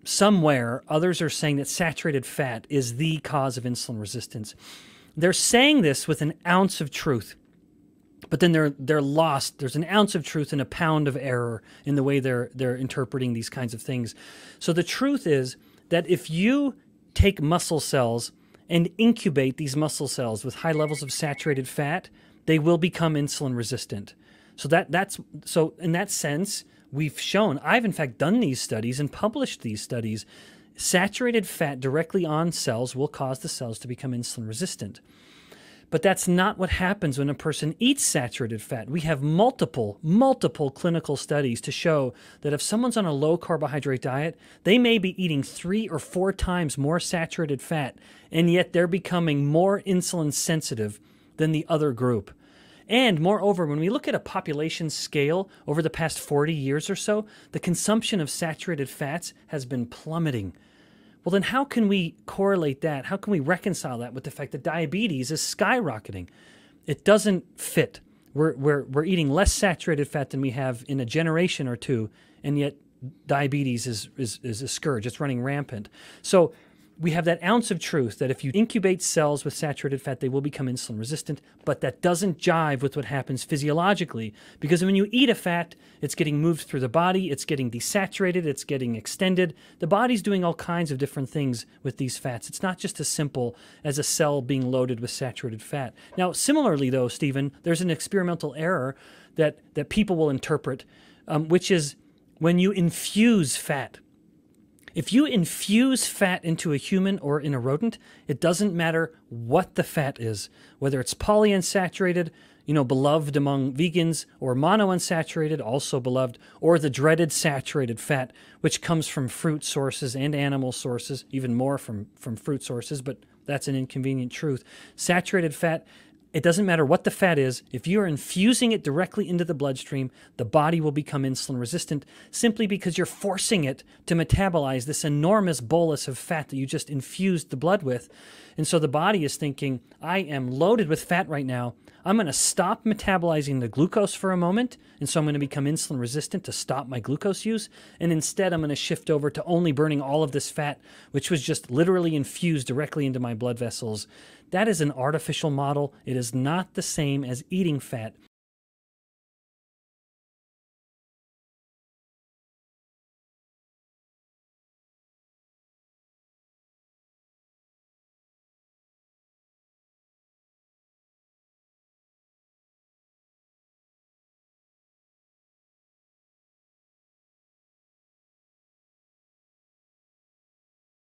somewhere, others are saying that saturated fat is the cause of insulin resistance. They're saying this with an ounce of truth, but then they're lost. There's an ounce of truth and a pound of error in the way they're interpreting these kinds of things. So the truth is that if you take muscle cells and incubate these muscle cells with high levels of saturated fat, they will become insulin resistant. So in that sense, we've shown, I've in fact done these studies and published these studies, saturated fat directly on cells will cause the cells to become insulin resistant. But that's not what happens when a person eats saturated fat. We have multiple clinical studies to show that if someone's on a low carbohydrate diet, they may be eating 3 or 4 times more saturated fat, and yet they're becoming more insulin sensitive than the other group. And moreover, when we look at a population scale over the past 40 years or so, the consumption of saturated fats has been plummeting. Well, then how can we correlate that? How can we reconcile that with the fact that diabetes is skyrocketing? It doesn't fit. We're eating less saturated fat than we have in a generation or two, and yet diabetes is a scourge. It's running rampant. So we have that ounce of truth that if you incubate cells with saturated fat, they will become insulin resistant, but that doesn't jive with what happens physiologically, because when you eat a fat, it's getting moved through the body, it's getting desaturated, it's getting extended. The body's doing all kinds of different things with these fats. It's not just as simple as a cell being loaded with saturated fat. Now, similarly though, Stephen, there's an experimental error that people will interpret, which is when you infuse fat. If you infuse fat into a human or in a rodent, it doesn't matter what the fat is, whether it's polyunsaturated, beloved among vegans, or monounsaturated, also beloved, or the dreaded saturated fat, which comes from fruit sources and animal sources, even more from fruit sources, but that's an inconvenient truth. Saturated fat, it doesn't matter what the fat is. If you are infusing it directly into the bloodstream, the body will become insulin resistant simply because you're forcing it to metabolize this enormous bolus of fat that you just infused the blood with. And so the body is thinking, I am loaded with fat right now. I'm going to stop metabolizing the glucose for a moment, and so I'm going to become insulin resistant to stop my glucose use, and instead I'm going to shift over to only burning all of this fat, which was just literally infused directly into my blood vessels. That is an artificial model. It is not the same as eating fat.